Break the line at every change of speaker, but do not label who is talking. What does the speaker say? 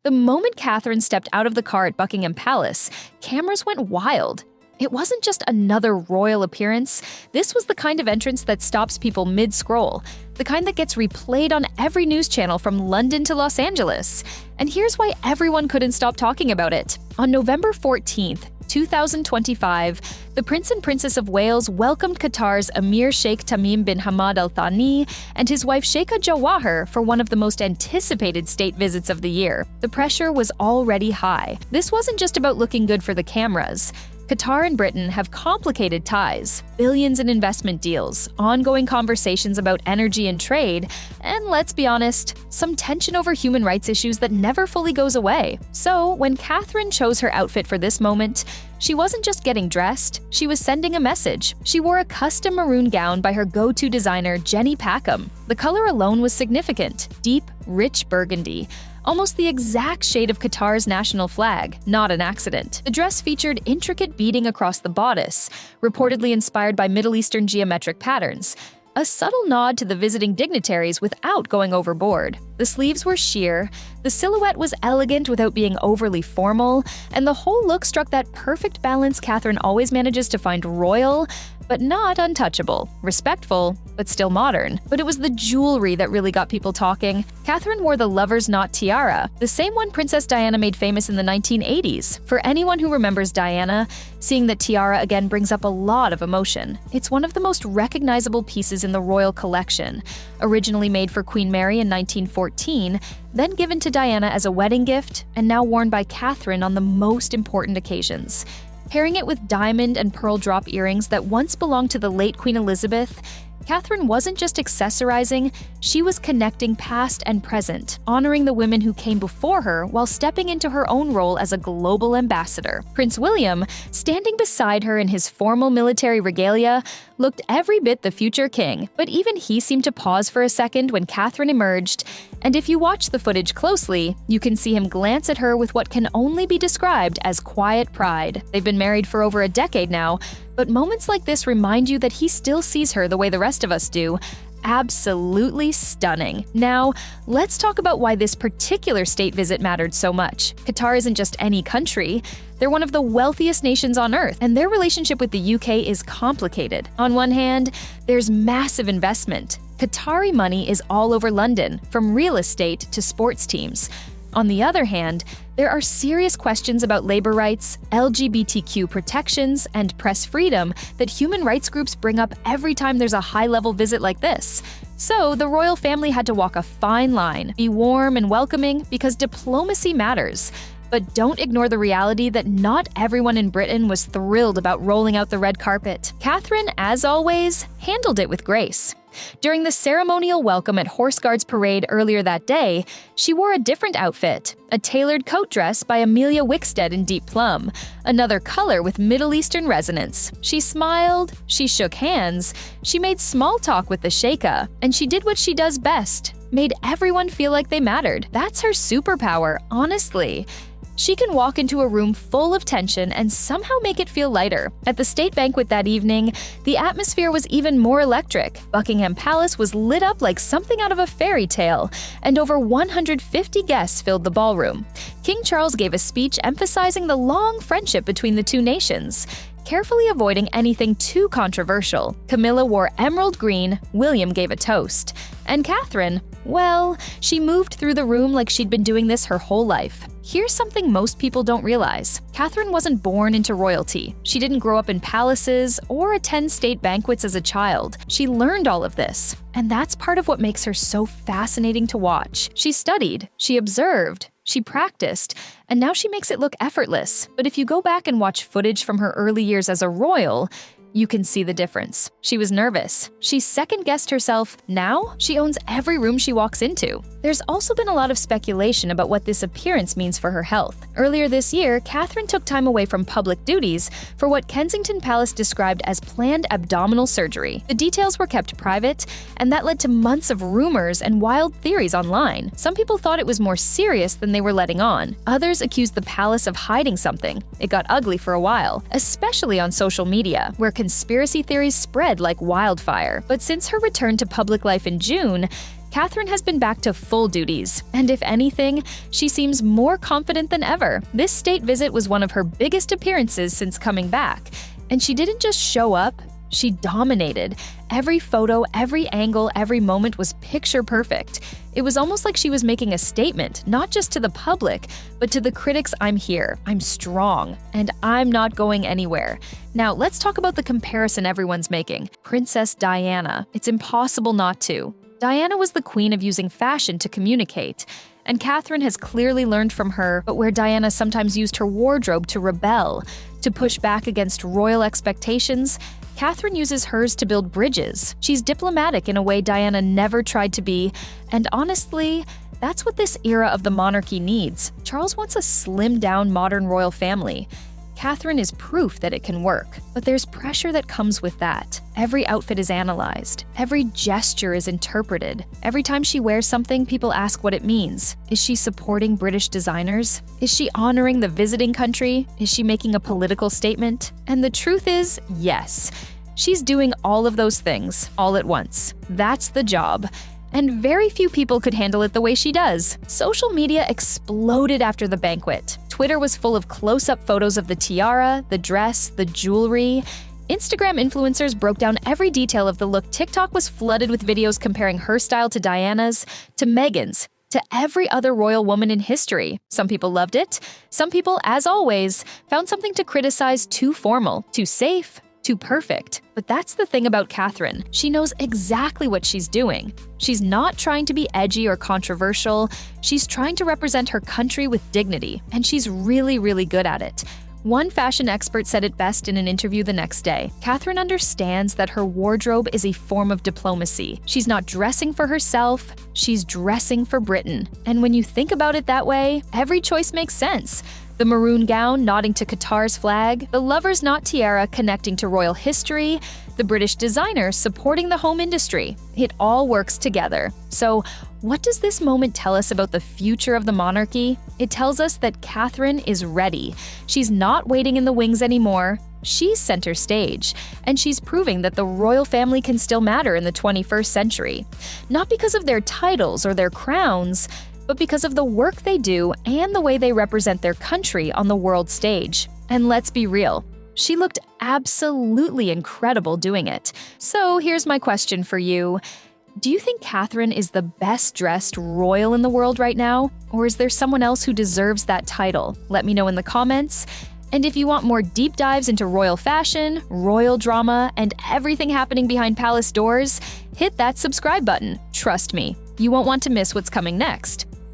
The moment Catherine stepped out of the car at Buckingham Palace, cameras went wild. It wasn't just another royal appearance. This was the kind of entrance that stops people mid-scroll, the kind that gets replayed on every news channel from London to Los Angeles. And here's why everyone couldn't stop talking about it. On November 14th, 2025, the Prince and Princess of Wales welcomed Qatar's Emir Sheikh Tamim bin Hamad Al Thani and his wife Sheikha Jawaher for one of the most anticipated state visits of the year. The pressure was already high. This wasn't just about looking good for the cameras. Qatar and Britain have complicated ties, billions in investment deals, ongoing conversations about energy and trade, and let's be honest, some tension over human rights issues that never fully goes away. So, when Catherine chose her outfit for this moment, she wasn't just getting dressed, she was sending a message. She wore a custom maroon gown by her go-to designer, Jenny Packham. The color alone was significant: deep, rich burgundy. Almost the exact shade of Qatar's national flag, not an accident. The dress featured intricate beading across the bodice, reportedly inspired by Middle Eastern geometric patterns, a subtle nod to the visiting dignitaries without going overboard. The sleeves were sheer, the silhouette was elegant without being overly formal, and the whole look struck that perfect balance Catherine always manages to find royal, but not untouchable, respectful, but still modern. But it was the jewelry that really got people talking. Catherine wore the lover's knot tiara, the same one Princess Diana made famous in the 1980s. For anyone who remembers Diana, seeing the tiara again brings up a lot of emotion. It's one of the most recognizable pieces in the royal collection. Originally made for Queen Mary in 1914, then given to Diana as a wedding gift, and now worn by Catherine on the most important occasions. Pairing it with diamond and pearl drop earrings that once belonged to the late Queen Elizabeth, Catherine wasn't just accessorizing, she was connecting past and present, honoring the women who came before her while stepping into her own role as a global ambassador. Prince William, standing beside her in his formal military regalia, looked every bit the future king, but even he seemed to pause for a second when Catherine emerged, and if you watch the footage closely, you can see him glance at her with what can only be described as quiet pride. They've been married for over a decade now, but moments like this remind you that he still sees her the way the rest of us do. Absolutely stunning. Now, let's talk about why this particular state visit mattered so much. Qatar isn't just any country. They're one of the wealthiest nations on earth, and their relationship with the UK is complicated. On one hand, there's massive investment. Qatari money is all over London, from real estate to sports teams. On the other hand, there are serious questions about labor rights, LGBTQ protections, and press freedom that human rights groups bring up every time there's a high-level visit like this. So the royal family had to walk a fine line, be warm and welcoming because diplomacy matters. But don't ignore the reality that not everyone in Britain was thrilled about rolling out the red carpet. Catherine, as always, handled it with grace. During the ceremonial welcome at Horse Guards Parade earlier that day, she wore a different outfit, a tailored coat dress by Amelia Wickstead in deep plum, another color with Middle Eastern resonance. She smiled, she shook hands, she made small talk with the Sheikha, and she did what she does best, made everyone feel like they mattered. That's her superpower, honestly. She can walk into a room full of tension and somehow make it feel lighter. At the state banquet that evening, the atmosphere was even more electric. Buckingham Palace was lit up like something out of a fairy tale, and over 150 guests filled the ballroom. King Charles gave a speech emphasizing the long friendship between the two nations, carefully avoiding anything too controversial. Camilla wore emerald green, William gave a toast. And Catherine, well, she moved through the room like she'd been doing this her whole life. Here's something most people don't realize. Catherine wasn't born into royalty. She didn't grow up in palaces or attend state banquets as a child. She learned all of this. And that's part of what makes her so fascinating to watch. She studied, she observed, she practiced, and now she makes it look effortless. But if you go back and watch footage from her early years as a royal, you can see the difference. She was nervous. She second-guessed herself. Now, she owns every room she walks into. There's also been a lot of speculation about what this appearance means for her health. Earlier this year, Catherine took time away from public duties for what Kensington Palace described as planned abdominal surgery. The details were kept private, and that led to months of rumors and wild theories online. Some people thought it was more serious than they were letting on. Others accused the palace of hiding something. It got ugly for a while, especially on social media, where conspiracy theories spread like wildfire. But since her return to public life in June, Catherine has been back to full duties, and if anything, she seems more confident than ever. This state visit was one of her biggest appearances since coming back, and she didn't just show up, she dominated. Every photo, every angle, every moment was picture perfect. It was almost like she was making a statement, not just to the public, but to the critics. I'm here, I'm strong, and I'm not going anywhere. Now, let's talk about the comparison everyone's making. Princess Diana. It's impossible not to. Diana was the queen of using fashion to communicate, and Catherine has clearly learned from her, but where Diana sometimes used her wardrobe to rebel, to push back against royal expectations, Catherine uses hers to build bridges. She's diplomatic in a way Diana never tried to be, and honestly, that's what this era of the monarchy needs. Charles wants a slimmed-down modern royal family. Catherine is proof that it can work, but there's pressure that comes with that. Every outfit is analyzed. Every gesture is interpreted. Every time she wears something, people ask what it means. Is she supporting British designers? Is she honoring the visiting country? Is she making a political statement? And the truth is, yes. She's doing all of those things, all at once. That's the job. And very few people could handle it the way she does. Social media exploded after the banquet. Twitter was full of close-up photos of the tiara, the dress, the jewelry. Instagram influencers broke down every detail of the look. TikTok was flooded with videos comparing her style to Diana's, to Meghan's, to every other royal woman in history. Some people loved it. Some people, as always, found something to criticize: too formal, too safe, too perfect. But that's the thing about Catherine. She knows exactly what she's doing. She's not trying to be edgy or controversial. She's trying to represent her country with dignity, and she's really, really good at it. One fashion expert said it best in an interview the next day. Catherine understands that her wardrobe is a form of diplomacy. She's not dressing for herself, she's dressing for Britain. And when you think about it that way, every choice makes sense. The maroon gown nodding to Qatar's flag, the lover's knot tiara connecting to royal history, the British designer supporting the home industry. It all works together. So, what does this moment tell us about the future of the monarchy? It tells us that Catherine is ready. She's not waiting in the wings anymore. She's center stage, and she's proving that the royal family can still matter in the 21st century. Not because of their titles or their crowns, but because of the work they do and the way they represent their country on the world stage. And let's be real, she looked absolutely incredible doing it. So here's my question for you. Do you think Catherine is the best dressed royal in the world right now? Or is there someone else who deserves that title? Let me know in the comments. And if you want more deep dives into royal fashion, royal drama, and everything happening behind palace doors, hit that subscribe button. Trust me, you won't want to miss what's coming next.